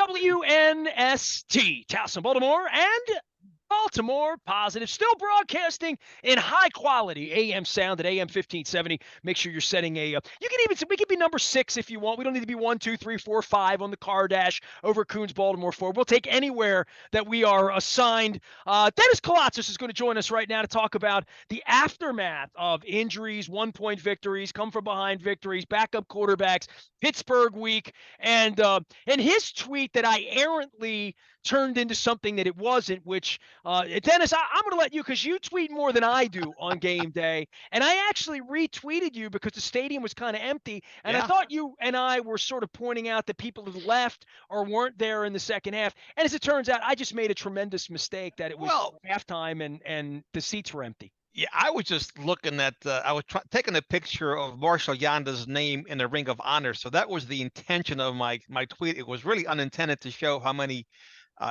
WNST, Towson, Baltimore, and Baltimore Positive, still broadcasting in high quality AM sound at AM 1570. Make sure you're setting we can be number 6 if you want. We don't need to be 1, 2, 3, 4, 5 on the car dash over Coons Baltimore Ford. We'll take anywhere that we are assigned. Dennis Koulatsos is going to join us right now to talk about the aftermath of injuries, 1-point victories, come from behind victories, backup quarterbacks, Pittsburgh week, and his tweet that I errantly turned into something that it wasn't, which Dennis, I'm going to let you, because you tweet more than I do on game day, and I actually retweeted you because the stadium was kind of empty, and I thought you and I were sort of pointing out that people had left or weren't there in the second half, and as it turns out, I just made a tremendous mistake that it was halftime and the seats were empty. Yeah, I was just looking at I was taking a picture of Marshall Yanda's name in the Ring of Honor, so that was the intention of my tweet. It was really unintended to show how many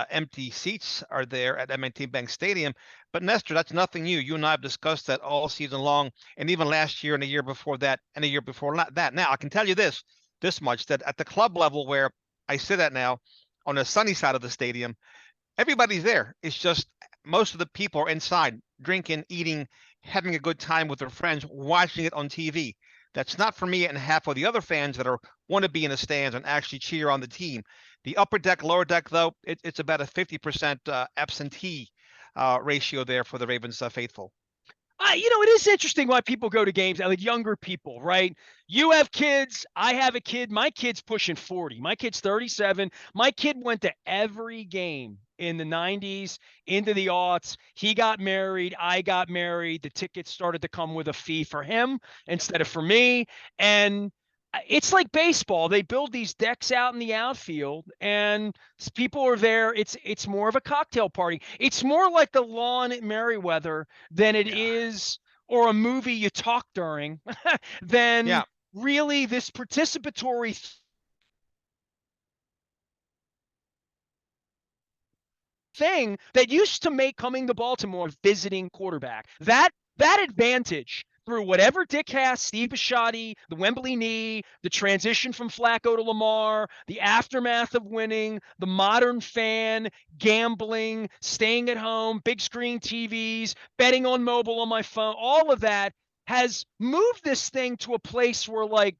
empty seats are there at M&T Bank Stadium. But Nestor, that's nothing new. You and I have discussed that all season long, and even last year and the year before that and the year before that. Now, I can tell you this much, that at the club level where I sit at now, on the sunny side of the stadium, everybody's there. It's just most of the people are inside, drinking, eating, having a good time with their friends, watching it on TV. That's not for me and half of the other fans that want to be in the stands and actually cheer on the team. The upper deck, lower deck, though, it's about a 50% absentee ratio there for the Ravens faithful. It is interesting why people go to games, like younger people, right? You have kids. I have a kid. My kid's pushing 40. My kid's 37. My kid went to every game in the 90s, into the aughts. He got married. I got married. The tickets started to come with a fee for him instead of for me. And it's like baseball. They build these decks out in the outfield, and people are there. It's more of a cocktail party. It's more like the lawn at Merriweather than it is, or a movie you talk during, than really this participatory thing that used to make coming to Baltimore visiting quarterback. That advantage through whatever Dick has, Steve Bisciotti, the Wembley knee, the transition from Flacco to Lamar, the aftermath of winning, the modern fan, gambling, staying at home, big screen TVs, betting on mobile on my phone, all of that has moved this thing to a place where, like,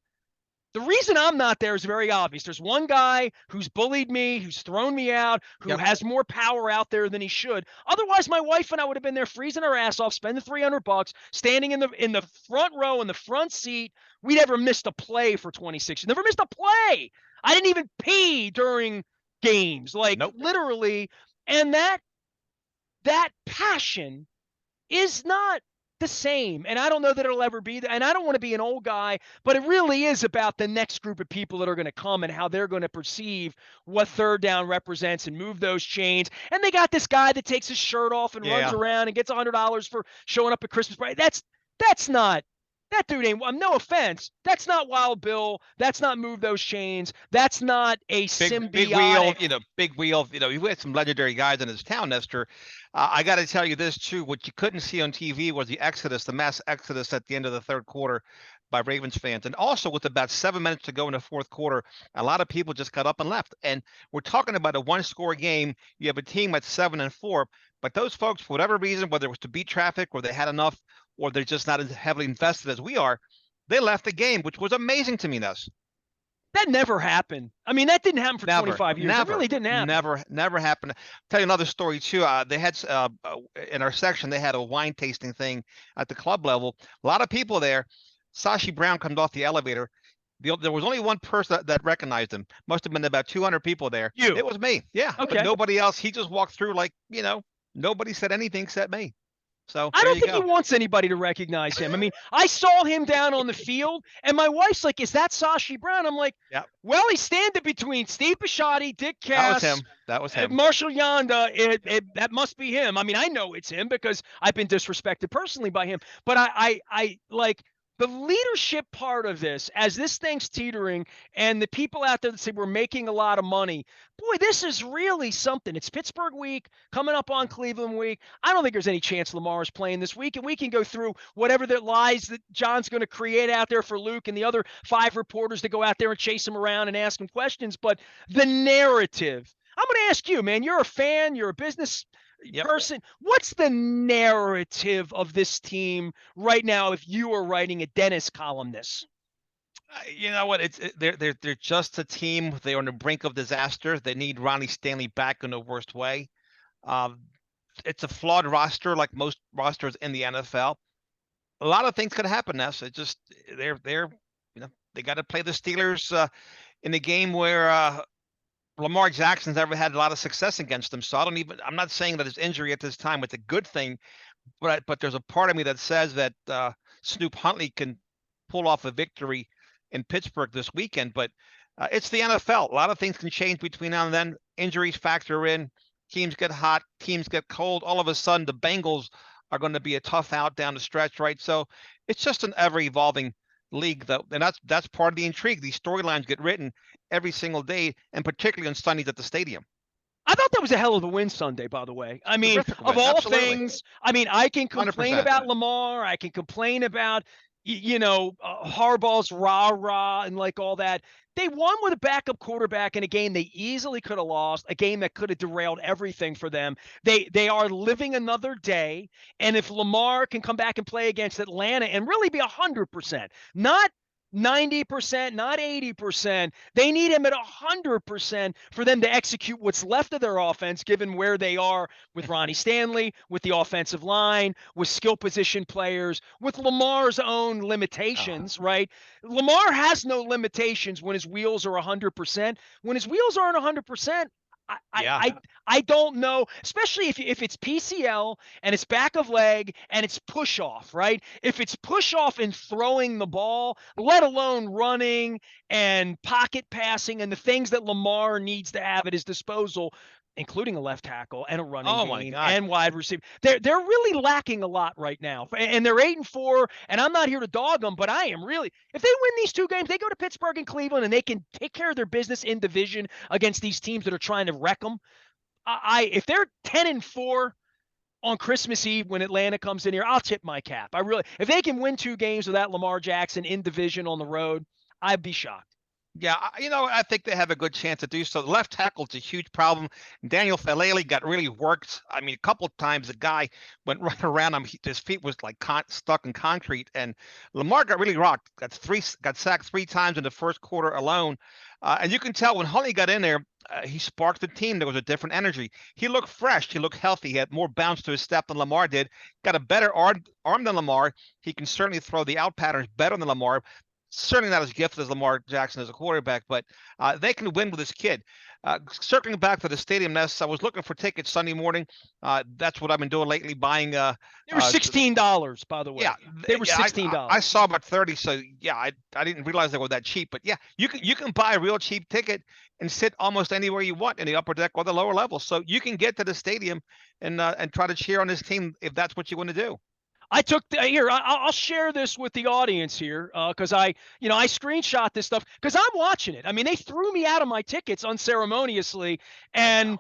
the reason I'm not there is very obvious. There's one guy who's bullied me, who's thrown me out, who has more power out there than he should. Otherwise, my wife and I would have been there freezing our ass off, spending $300, standing in the front row in the front seat. We never missed a play for 26 years. Never missed a play. I didn't even pee during games, literally. And that passion is not the same, and I don't know that it'll ever be that, and I don't want to be an old guy, but it really is about the next group of people that are going to come and how they're going to perceive what third down represents and move those chains. And they got this guy that takes his shirt off and runs around and gets $100 for showing up at Christmas party. That's not, that dude ain't, no offense, that's not Wild Bill. That's not Move Those Chains. That's not a symbiotic. Big wheel. We had some legendary guys in his town, Nestor. I got to tell you this too. What you couldn't see on TV was the mass exodus at the end of the third quarter by Ravens fans. And also, with about 7 minutes to go in the fourth quarter, a lot of people just got up and left. And we're talking about a one-score game. You have a team at 7-4, but those folks, for whatever reason, whether it was to beat traffic or they had enough, or they're just not as heavily invested as we are, they left the game, which was amazing to me, Ness. That never happened. I mean, that didn't happen for 25 years. It really didn't happen. Never happened. I'll tell you another story, too. They had, in our section, they had a wine tasting thing at the club level. A lot of people there. Sashi Brown comes off the elevator. There was only one person that recognized him. Must have been about 200 people there. You. It was me. Yeah. Okay. But nobody else. He just walked through like, nobody said anything except me. So I don't think he wants anybody to recognize him. I mean, I saw him down on the field, and my wife's like, "Is that Sashi Brown?" I'm like, "Well, he's standing between Steve Bisciotti, Dick Cass, that was him, Marshall Yanda. That must be him. I mean, I know it's him because I've been disrespected personally by him. But I like the leadership part of this, as this thing's teetering, and the people out there that say we're making a lot of money, boy, this is really something. It's Pittsburgh week, coming up on Cleveland week. I don't think there's any chance Lamar's playing this week, and we can go through whatever the lies that John's going to create out there for Luke and the other 5 reporters to go out there and chase him around and ask him questions. But the narrative, I'm going to ask you, man, you're a fan, you're a business Yep. person. What's the narrative of this team right now if you were writing a Dennis column this? You know what? They're just a team. They're on the brink of disaster. They need Ronnie Stanley back in the worst way. Um, it's a flawed roster, like most rosters in the NFL. A lot of things could happen, Ness. It just they're they got to play the Steelers in a game where Lamar Jackson's never had a lot of success against them. So I'm not saying that his injury at this time it's a good thing, but there's a part of me that says that Snoop Huntley can pull off a victory in Pittsburgh this weekend. But it's the NFL. A lot of things can change between now and then. Injuries factor in. Teams get hot. Teams get cold. All of a sudden, the Bengals are going to be a tough out down the stretch, right? So it's just an ever-evolving league, though, and that's part of the intrigue. These storylines get written every single day, and particularly on Sundays at the stadium. I thought that was a hell of a win Sunday, by the way. I mean, Terrific of win. all Absolutely. things, I mean, I can complain 100%. about Lamar. I can complain about, Harbaugh's rah-rah and like all that. They won with a backup quarterback in a game they easily could have lost, a game that could have derailed everything for them. They are living another day, and if Lamar can come back and play against Atlanta and really be 100%, not 90%, not 80%. They need him at 100% for them to execute what's left of their offense, given where they are with Ronnie Stanley, with the offensive line, with skill position players, with Lamar's own limitations, right? Lamar has no limitations when his wheels are 100%. When his wheels aren't 100%, Yeah. I don't know, especially if it's PCL and it's back of leg and it's push off, right? If it's push off and throwing the ball, let alone running and pocket passing and the things that Lamar needs to have at his disposal, including a left tackle and a running Oh my game God. and wide receiver. They're really lacking a lot right now. And they're 8-4, and I'm not here to dog them, but I am really, if they win these 2 games, they go to Pittsburgh and Cleveland and they can take care of their business in division against these teams that are trying to wreck them. If they're 10-4 on Christmas Eve when Atlanta comes in here, I'll tip my cap. If they can win 2 games without Lamar Jackson in division on the road, I'd be shocked. Yeah, I think they have a good chance to do so. The left tackle's a huge problem. Daniel Falele got really worked. I mean, a couple of times the guy went right around him. His feet was like stuck in concrete, and Lamar got really rocked. Got sacked 3 times in the first quarter alone. And you can tell when Huntley got in there, he sparked the team. There was a different energy. He looked fresh. He looked healthy. He had more bounce to his step than Lamar did. Got a better arm than Lamar. He can certainly throw the out patterns better than Lamar. Certainly not as gifted as Lamar Jackson as a quarterback, but they can win with this kid. Circling back to the stadium, Ness, I was looking for tickets Sunday morning. That's what I've been doing lately, buying. They were $16, by the way. Yeah, they were $16. I saw about 30, so yeah, I didn't realize they were that cheap. But yeah, you can buy a real cheap ticket and sit almost anywhere you want in the upper deck or the lower level. So you can get to the stadium and try to cheer on this team if that's what you want to do. I took here. I'll share this with the audience here because I screenshot this stuff because I'm watching it. I mean, they threw me out of my tickets unceremoniously and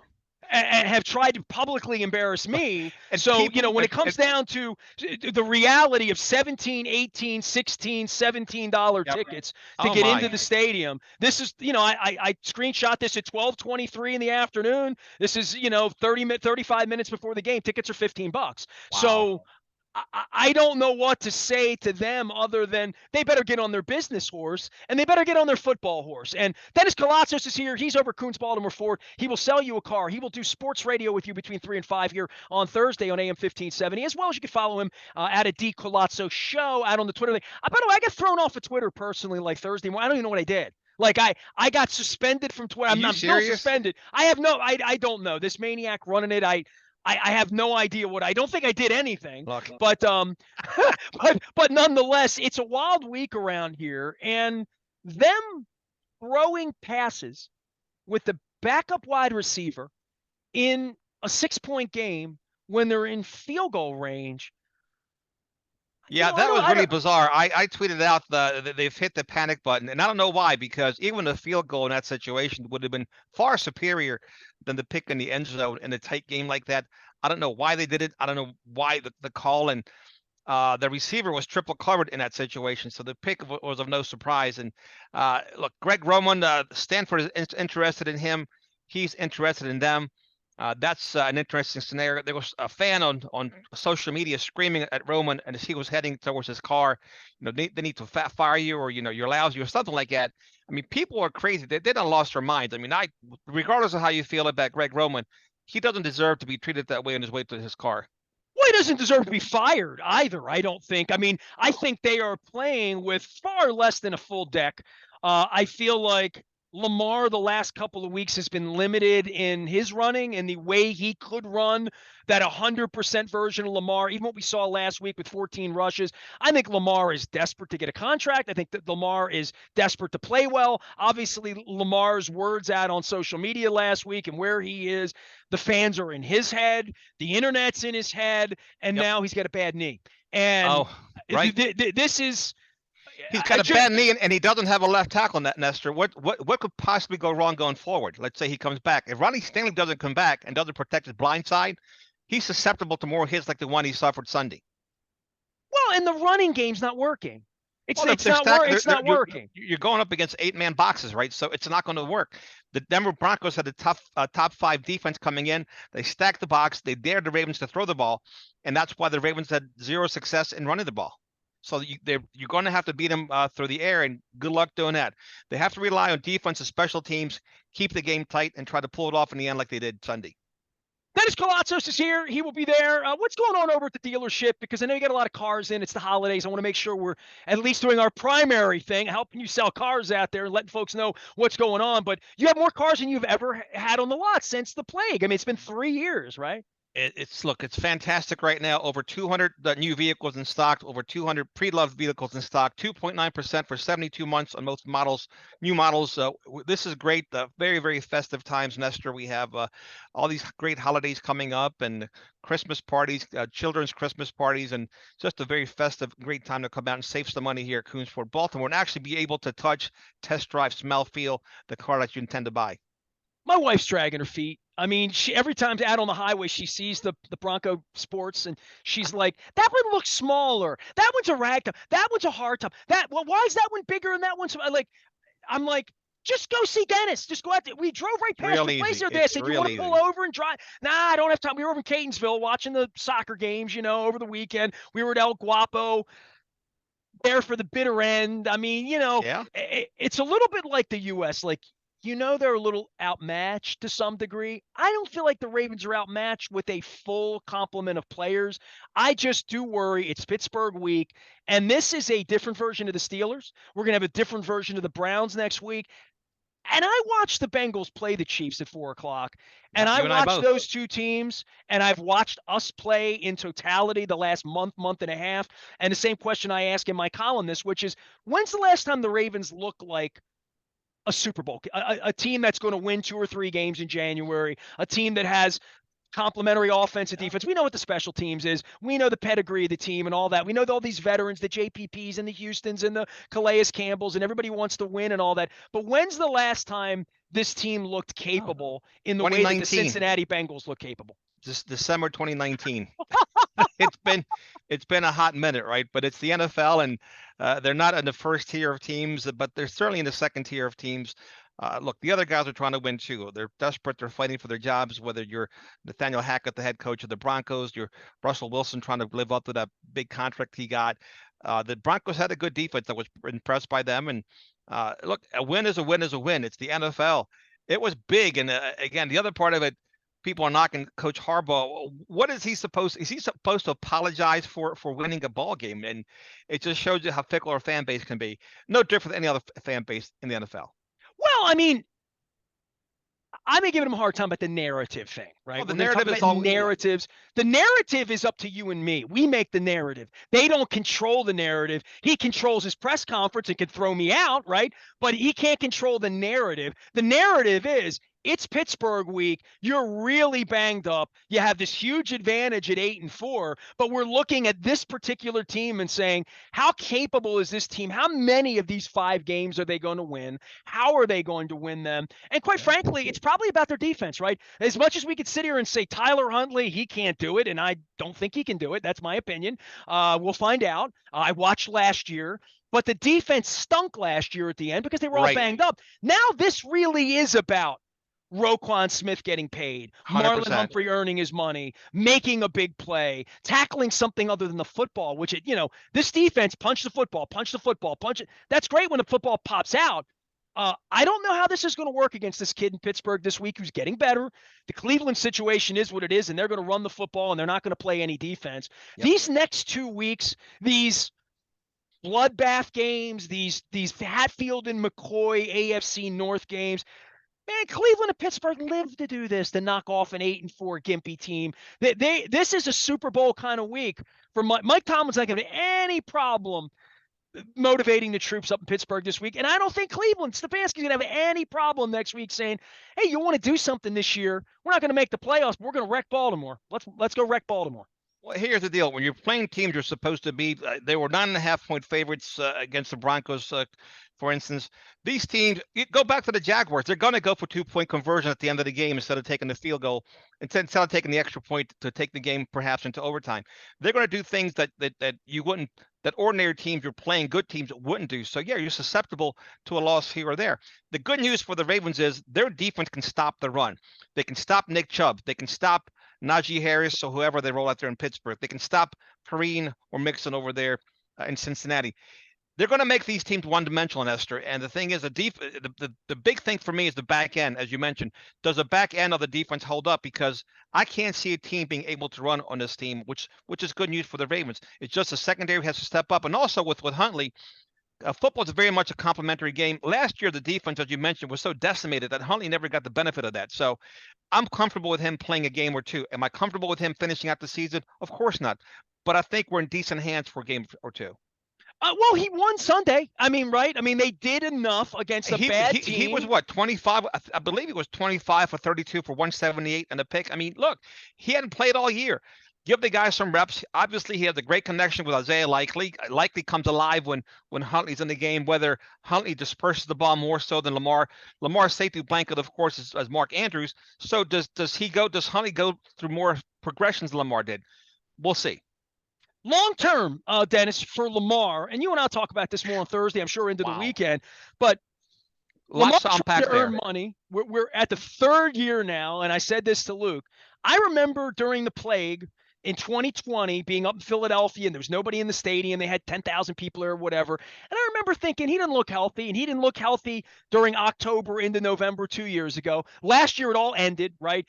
have tried to publicly embarrass me. And so when it comes down to the reality of $17, $18, $16, $17 tickets to get into the stadium, this is I screenshot this at 12:23 in the afternoon. This is 35 minutes before the game. Tickets are $15. Wow. So I don't know what to say to them other than they better get on their business horse and they better get on their football horse. And Dennis Koulatsos is here. He's over Coons Baltimore Ford. He will sell you a car. He will do sports radio with you between 3 and 5 here on Thursday on AM 1570, as well as you can follow him at a D Koulatsos show out on the Twitter. By the way, I got thrown off of Twitter personally like Thursday morning. I don't even know what I did. Like I got suspended from Twitter. I'm still suspended. I don't know. This maniac running it. I have no idea I don't think I did anything, but but nonetheless, it's a wild week around here, and them throwing passes with the backup wide receiver in a 6-point game when they're in field goal range. Yeah, that was really bizarre. I tweeted out they've hit the panic button, and I don't know why, because even a field goal in that situation would have been far superior than the pick in the end zone in a tight game like that. I don't know why they did it. I don't know why the call, and the receiver was triple covered in that situation, so the pick was of no surprise. And look, Greg Roman, Stanford is interested in him. He's interested in them. That's an interesting scenario. There was a fan on social media screaming at Roman, and as he was heading towards his car, they need to fire you, or you're lousy, or something like that. I mean, people are crazy. They done lost their minds. I mean, regardless of how you feel about Greg Roman, he doesn't deserve to be treated that way on his way to his car. Well, he doesn't deserve to be fired either, I don't think. I mean, I think they are playing with far less than a full deck. I feel like Lamar the last couple of weeks has been limited in his running and the way he could run that 100% version of Lamar, even what we saw last week with 14 rushes. I think Lamar is desperate to get a contract. I think that Lamar is desperate to play well. Obviously, Lamar's words out on social media last week and where he is, the fans are in his head, the internet's in his head, and now he's got a bad knee. And right. This is he's got a bad knee, and he doesn't have a left tackle, Nestor. What could possibly go wrong going forward? Let's say he comes back. If Ronnie Stanley doesn't come back and doesn't protect his blind side, he's susceptible to more hits like the one he suffered Sunday. Well, and the running game's not working. It's not working. You're going up against 8-man boxes, right? So it's not going to work. The Denver Broncos had a tough top 5 defense coming in. They stacked the box. They dared the Ravens to throw the ball, and that's why the Ravens had 0 success in running the ball. So you're going to have to beat them through the air, and good luck doing that. They have to rely on defense and special teams, keep the game tight, and try to pull it off in the end like they did Sunday. Dennis Koulatsos is here. He will be there. What's going on over at the dealership? Because I know you got a lot of cars in. It's the holidays. I want to make sure we're at least doing our primary thing, helping you sell cars out there and letting folks know what's going on. But you have more cars than you've ever had on the lot since the plague. I mean, it's been 3 years, right? It's fantastic right now. Over 200 new vehicles in stock, over 200 pre-loved vehicles in stock, 2.9% for 72 months on most models, new models. This is great. Very, very festive times, Nestor. We have all these great holidays coming up, and Christmas parties, children's Christmas parties, and just a very festive, great time to come out and save some money here at Koonsford, Baltimore, and actually be able to touch, test drive, smell, feel the car that you intend to buy. My wife's dragging her feet. I mean, she every time out on the highway, she sees the Bronco Sports, and she's like, "That one looks smaller. That one's a ragtop. That one's a hardtop. Why is that one bigger and that one's like?" I'm like, "Just go see Dennis. Just go out there." We drove right past the place there. They said, "You want to pull over and drive?" Nah, I don't have time. We were over in Catonsville watching the soccer games, over the weekend. We were at El Guapo there for the bitter end. I mean, it's a little bit like the U.S. Like, they're a little outmatched to some degree. I don't feel like the Ravens are outmatched with a full complement of players. I just do worry. It's Pittsburgh week, and this is a different version of the Steelers. We're going to have a different version of the Browns next week. And I watched the Bengals play the Chiefs at 4 o'clock, and I watched those two teams, and I've watched us play in totality the last month and a half. And the same question I ask in my column which is, when's the last time the Ravens look like a Super Bowl, a team that's going to win 2 or 3 games in January, a team that has complementary offense and defense? We know what the special teams is. We know the pedigree of the team and all that. We know all these veterans, the JPPs and the Houstons and the Calais Campbells, and everybody wants to win and all that. But when's the last time this team looked capable in the way that the Cincinnati Bengals look capable? Just December 2019. It's been a hot minute, right? But it's the NFL, and they're not in the first tier of teams, but they're certainly in the second tier of teams. Look, the other guys are trying to win too. They're desperate. They're fighting for their jobs, whether you're Nathaniel Hackett, the head coach of the Broncos, you're Russell Wilson trying to live up to that big contract he got. The Broncos had a good defense. I was impressed by them. And look, a win is a win is a win. It's the NFL. It was big. And again, the other part of it, people are knocking Coach Harbaugh. What is he supposed? Is he supposed to apologize for winning a ball game? And it just shows you how fickle our fan base can be. No different than any other fan base in the NFL. Well, I mean, I've been giving him a hard time about the narrative thing, right? Well, the narrative is all narratives. The narrative is up to you and me. We make the narrative. They don't control the narrative. He controls his press conference and can throw me out, right? But he can't control the narrative. The narrative is It's Pittsburgh week. You're really banged up. You have this huge advantage at 8-4, but we're looking at this particular team and saying, how capable is this team? How many of these 5 games are they going to win? How are they going to win them? And quite frankly, it's probably about their defense, right? As much as we could sit here and say Tyler Huntley, he can't do it, and I don't think he can do it. That's my opinion. We'll find out. I watched last year. But the defense stunk last year at the end because they were all Right. banged up. Now this really is about Roquan Smith getting paid, Marlon 100%. Humphrey earning his money, making a big play, tackling something other than the football, which, this defense, punch the football, punch the football, punch it. That's great when the football pops out. I don't know how this is going to work against this kid in Pittsburgh this week who's getting better. The Cleveland situation is what it is, and they're going to run the football, and they're not going to play any defense. Yep. These next 2 weeks, these bloodbath games, these Hatfield and McCoy AFC North games, man, Cleveland and Pittsburgh live to do this, to knock off an 8-4 gimpy team. This is a Super Bowl kind of week for Mike Tomlin's not going to have any problem motivating the troops up in Pittsburgh this week. And I don't think Stefanski's going to have any problem next week saying, hey, you want to do something this year? We're not going to make the playoffs, but we're going to wreck Baltimore. Let's go wreck Baltimore. Well, here's the deal. When you're playing teams you're supposed to be, they were 9.5-point favorites against the Broncos, for instance. These teams, go back to the Jaguars. They're going to go for 2-point conversion at the end of the game instead of taking the field goal, instead of taking the extra point to take the game perhaps into overtime. They're going to do things that you wouldn't, that ordinary teams you're playing, good teams wouldn't do. So, yeah, you're susceptible to a loss here or there. The good news for the Ravens is their defense can stop the run. They can stop Nick Chubb. They can stop Najee Harris or whoever they roll out there in Pittsburgh. They can stop Perrine or Mixon over there in Cincinnati. They're going to make these teams one-dimensional, Nestor. And the thing is, the big thing for me is the back end, as you mentioned. Does the back end of the defense hold up? Because I can't see a team being able to run on this team, which is good news for the Ravens. It's just the secondary has to step up. And also with Huntley, football is very much a complementary game. Last year, the defense, as you mentioned, was so decimated that Huntley never got the benefit of that. So I'm comfortable with him playing a game or two. Am I comfortable with him finishing out the season? Of course not. But I think we're in decent hands for a game or two. Well, he won Sunday. I mean, right? I mean, they did enough against a bad team. He was what, 25? I believe he was 25 for 32 for 178 and a pick. I mean, look, he hadn't played all year. Give the guy some reps. Obviously, he has a great connection with Isaiah Likely. Likely comes alive when Huntley's in the game, whether Huntley disperses the ball more so than Lamar. Lamar's safety blanket, of course, is Mark Andrews. So does Huntley go through more progressions than Lamar did? We'll see. Long term, Dennis, for Lamar, and you and I'll talk about this more on Thursday, I'm sure, into the weekend, but Lamar's trying to earn money. We're at the 3rd year now, and I said this to Luke. I remember during the plague in 2020 being up in Philadelphia, and there was nobody in the stadium. They had 10,000 people or whatever. And I remember thinking he didn't look healthy, and he didn't look healthy during October into November 2 years ago. Last year it all ended, right?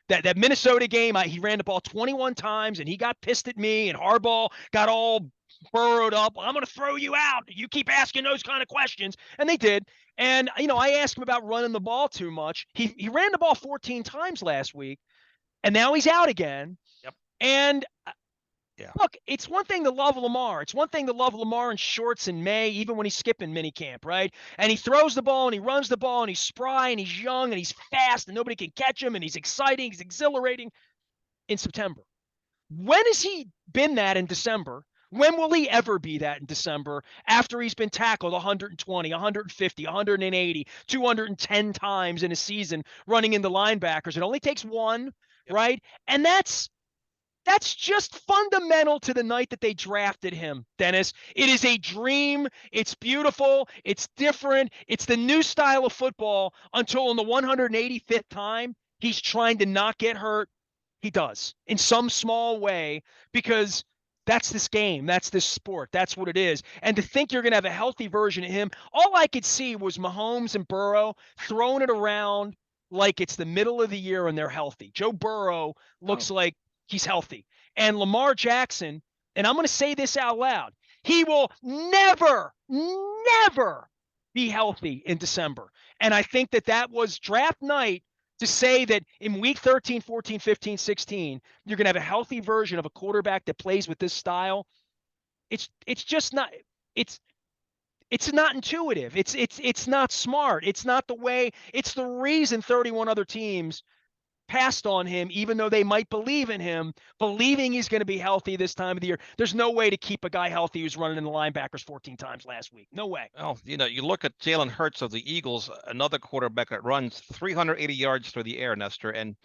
That Minnesota game, he ran the ball 21 times, and he got pissed at me, and Harbaugh got all burrowed up. I'm going to throw you out. You keep asking those kind of questions. And they did. And, I asked him about running the ball too much. He ran the ball 14 times last week, and now he's out again. Yep. And look, it's one thing to love Lamar. It's one thing to love Lamar in shorts in May, even when he's skipping minicamp, right? And he throws the ball and he runs the ball and he's spry and he's young and he's fast and nobody can catch him and he's exciting, he's exhilarating in September. When has he been that in December? When will he ever be that in December after he's been tackled 120, 150, 180, 210 times in a season running into linebackers? It only takes one, right? And that's just fundamental to the night that they drafted him, Dennis. It is a dream. It's beautiful. It's different. It's the new style of football until in the 185th time he's trying to not get hurt. He does in some small way because that's this game. That's this sport. That's what it is. And to think you're going to have a healthy version of him, all I could see was Mahomes and Burrow throwing it around like it's the middle of the year and they're healthy. Joe Burrow looks like he's healthy. And Lamar Jackson, and I'm going to say this out loud, he will never be healthy in December. And I think that was draft night to say that in week 13, 14, 15, 16, you're going to have a healthy version of a quarterback that plays with this style. It's just not – It's not intuitive. It's not smart. It's not the way. It's the reason 31 other teams passed on him, even though they might believe in him, believing he's going to be healthy this time of the year. There's no way to keep a guy healthy who's running in the linebackers 14 times last week. No way. Well, you look at Jalen Hurts of the Eagles, another quarterback that runs 380 yards through the air, Nestor, and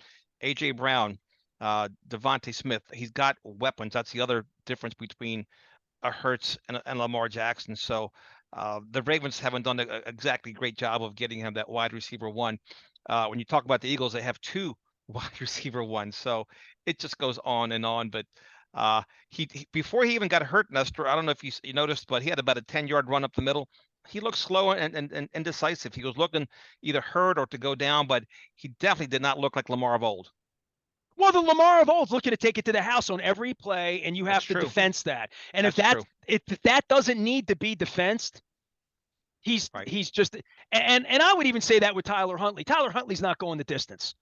A.J. Brown, Devontae Smith. He's got weapons. That's the other difference between a Hurts and Lamar Jackson. So the Ravens haven't done an exactly great job of getting him that wide receiver one. When you talk about the Eagles, they have two wide receiver ones. So it just goes on and on. But he before he even got hurt, Nestor, I don't know if you noticed, but he had about a 10-yard run up the middle. He looked slow and indecisive. He was looking either hurt or to go down, but he definitely did not look like Lamar of old. Well, the Lamar of old's looking to take it to the house on every play, and you have to defense that. And if that doesn't need to be defensed, he's just and I would even say that with Tyler Huntley. Tyler Huntley's not going the distance.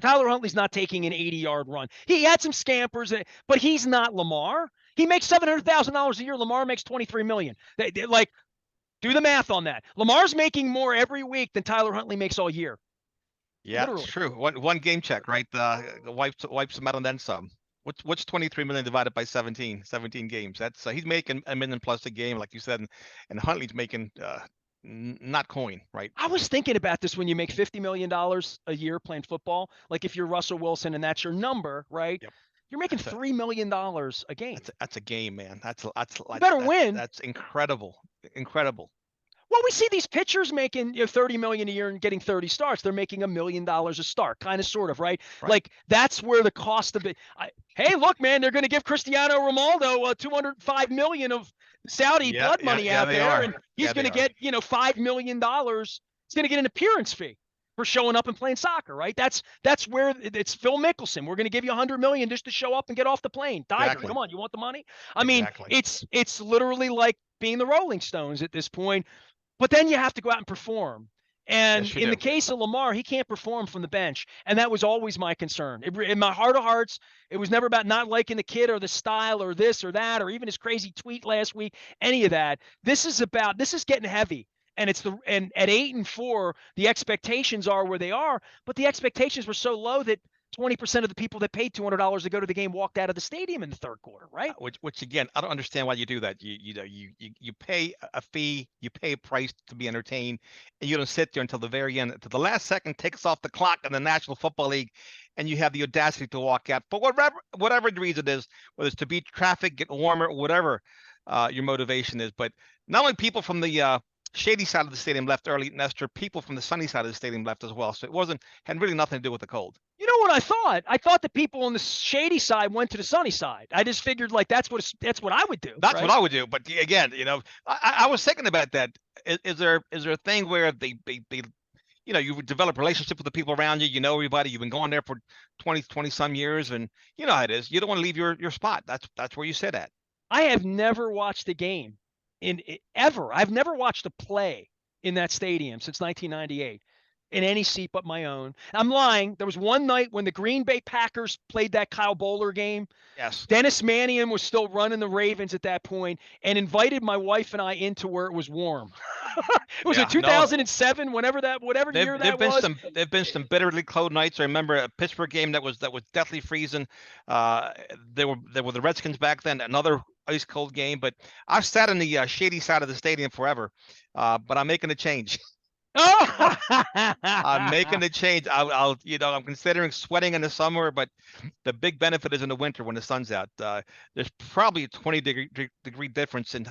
Tyler Huntley's not taking an 80-yard run. He had some scampers, but he's not Lamar. He makes $700,000 a year. Lamar makes $23 million. Like, do the math on that. Lamar's making more every week than Tyler Huntley makes all year. Yeah, literally. It's true. One game check, right? Wipes him out and then some. What's 23 million divided by 17 games? That's he's making $1 million plus a game, like you said, and Huntley's making not coin, right? I was thinking about this when you make $50 million a year playing football. Like if you're Russell Wilson and that's your number, right? Yep. You're making $3 million a game. That's a game, man. That's you better win. That's incredible. Well, we see these pitchers making $30 million a year and getting 30 starts. They're making $1 million a start, kind of, sort of, right? Like that's where the cost of it. Hey, look, man, they're going to give Cristiano Ronaldo $205 million of Saudi blood money out there, and he's going to get $5 million. He's going to get an appearance fee for showing up and playing soccer, right? That's where it's Phil Mickelson. We're going to give you $100 million just to show up and get off the plane. Tiger, come on, you want the money? I mean, it's literally like being the Rolling Stones at this point. But then you have to go out and perform. And in the case of Lamar, he can't perform from the bench. And that was always my concern. In my heart of hearts, it was never about not liking the kid or the style or this or that, or even his crazy tweet last week, any of that. This is getting heavy. And and at 8-4, the expectations are where they are, but the expectations were so low that 20% of the people that paid $200 to go to the game walked out of the stadium in the third quarter, right? Which again, I don't understand why you do that. You pay a fee, you pay a price to be entertained, and you don't sit there until the very end, to the last second, takes off the clock in the National Football League, and you have the audacity to walk out for whatever the reason is, whether it's to beat traffic, get warmer, whatever your motivation is. But not only people from the shady side of the stadium left early, Nestor, people from the sunny side of the stadium left as well. So it had really nothing to do with the cold. You know what I thought? I thought that people on the shady side went to the sunny side. I just figured like that's what I would do. That's what I would do. But again, I was thinking about that. Is there a thing where they you develop relationship with the people around you, everybody, you've been going there for 20 some years, and you know how it is. You don't want to leave your spot. That's where you sit at. I have never watched a game ever. I've never watched a play in that stadium since 1998. In any seat but my own. I'm lying. There was one night when the Green Bay Packers played that Kyle Bowler game. Yes. Dennis Mannion was still running the Ravens at that point and invited my wife and I into where it was warm. It was 2007, whatever year that was. There've been some bitterly cold nights. I remember a Pittsburgh game that was deathly freezing. There were the Redskins back then, another ice cold game. But I've sat on the shady side of the stadium forever. But I'm making a change. Oh, I'm making a change. I'm considering sweating in the summer, but the big benefit is in the winter when the sun's out. There's probably a 20-degree difference in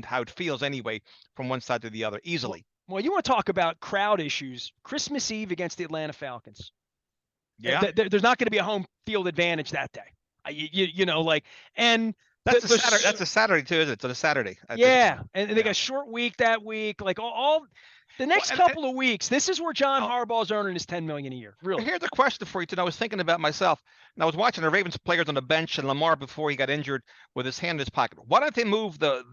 how it feels anyway from one side to the other, easily. Well, you want to talk about crowd issues? Christmas Eve against the Atlanta Falcons. Yeah, there's not going to be a home field advantage that day. And that's a Saturday too, isn't it? It's on a Saturday. Yeah, and they got a short week that week. Like all the next couple of weeks, this is where John Harbaugh's earning his $10 million a year. Really. Here's a question for you today. I was thinking about myself, and I was watching the Ravens players on the bench and Lamar before he got injured with his hand in his pocket. Why don't they move the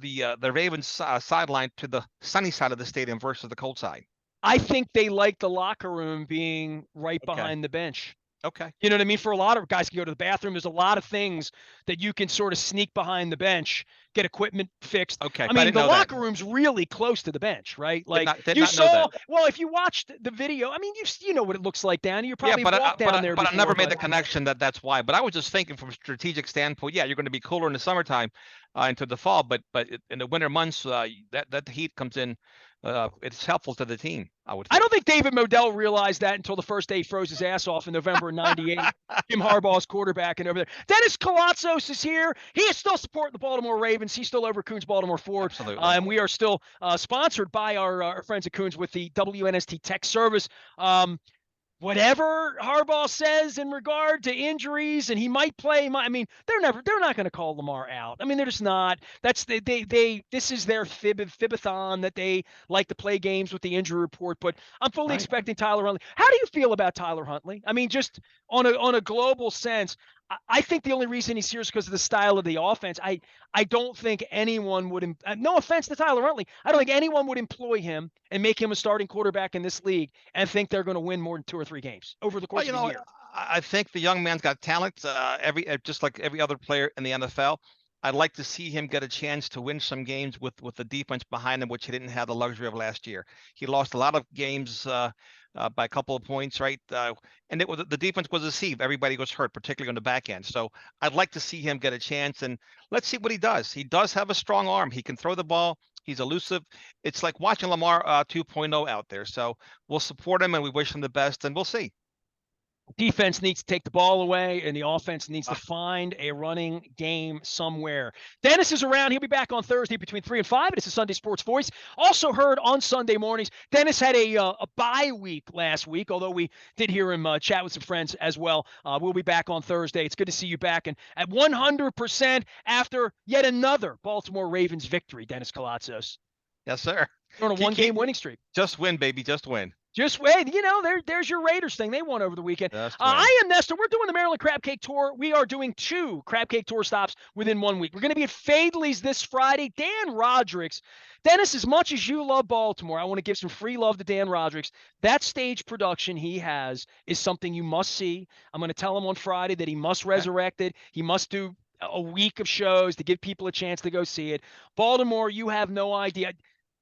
Ravens sideline to the sunny side of the stadium versus the cold side? I think they like the locker room being right behind the bench. Okay. You know what I mean? For a lot of guys can go to the bathroom. There's a lot of things that you can sort of sneak behind the bench, get equipment fixed. Okay. I I mean, didn't the know that. locker room's really close to the bench, right? Did Like not did you not know saw, that. well, if you watched the video, I mean, you know what it looks like down there. You Yeah, probably have walked down there but I never before, made but the connection that that's why. But I was just thinking from a strategic standpoint. Yeah, you're going to be cooler in the summertime, into the fall, but in the winter months, that heat comes in. It's helpful to the team, I would I don't think. think David Modell realized that until the first day he froze his ass off in November of '98. Jim Harbaugh's quarterbacking over there. Dennis Koulatsos is here. He is still supporting the Baltimore Ravens. He's still over Coons Baltimore Ford. Absolutely. And we are still sponsored by our friends at Coons with the WNST Tech Service. Whatever Harbaugh says in regard to injuries and he might play, I mean, they're not going to call Lamar out. I mean, they're just not. That's this is their fibathon that they like to play games with the injury report. But I'm fully Right. expecting Tyler Huntley. How do you feel about Tyler Huntley? I mean, just on a global sense, I think the only reason he's here is because of the style of the offense. I don't think anyone would. No offense to Tyler Huntley, I don't think anyone would employ him and make him a starting quarterback in this league and think they're going to win more than 2 or 3 games over the Well, course of a year. I think the young man's got talent. Just like every other player in the NFL. I'd like to see him get a chance to win some games with the defense behind him, which he didn't have the luxury of last year. He lost a lot of games by a couple of points, right? And it was the defense was a sieve. Everybody was hurt, particularly on the back end. So I'd like to see him get a chance, and let's see what he does. He does have a strong arm. He can throw the ball. He's elusive. It's like watching Lamar 2.0 out there. So we'll support him and we wish him the best, and we'll see. Defense needs to take the ball away, and the offense needs to Uh, find a running game somewhere. Dennis is around. He'll be back on Thursday between 3 and 5. It's a Sunday Sports Voice. Also heard on Sunday mornings. Dennis had a bye week last week, although we did hear him chat with some friends as well. We'll be back on Thursday. It's good to see you back and at 100% after yet another Baltimore Ravens victory, Dennis Koulatsos. yes, sir. On a one-game winning streak. Just win, baby. Just win. Just wait, there's your Raiders thing. They won over the weekend. Just win. I am Nestor. We're doing the Maryland Crab Cake Tour. We are doing 2 Crab Cake Tour stops within 1 week. We're going to be at Fadley's this Friday. Dan Roderick's. Dennis, as much as you love Baltimore, I want to give some free love to Dan Roderick's. That stage production he has is something you must see. I'm going to tell him on Friday that he must resurrect it. He must do a week of shows to give people a chance to go see it. Baltimore, you have no idea.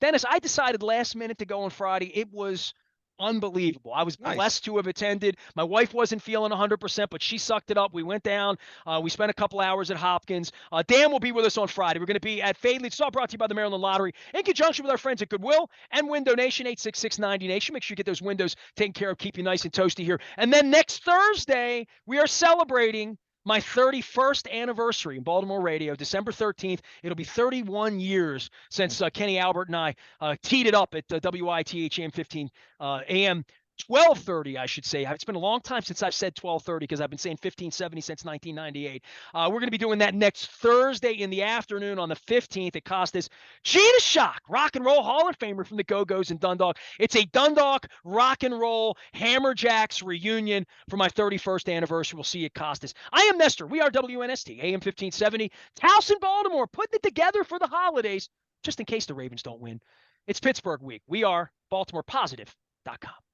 Dennis, I decided last minute to go on Friday. It was unbelievable. I was Nice. blessed to have attended. My wife wasn't feeling 100%, but she sucked it up. We went down. We spent a couple hours at Hopkins. Dan will be with us on Friday. We're going to be at Fadley. It's all brought to you by the Maryland Lottery in conjunction with our friends at Goodwill and Window Nation, 866-90Nation. Make sure you get those windows taken care of, keep you nice and toasty here. And then next Thursday, we are celebrating my 31st anniversary in Baltimore radio, December 13th. It'll be 31 years since Kenny Albert and I teed it up at WITH AM 15 AM 1230, I should say. It's been a long time since I've said 1230 because I've been saying 1570 since 1998. We're going to be doing that next Thursday in the afternoon on the 15th at Costas. Gina Shock, rock and roll Hall of Famer from the Go-Go's in Dundalk. It's a Dundalk rock and roll Hammerjacks reunion for my 31st anniversary. We'll see you at Costas. I am Nestor. We are WNST, AM 1570. Towson, Baltimore, putting it together for the holidays, just in case the Ravens don't win. It's Pittsburgh week. We are BaltimorePositive.com.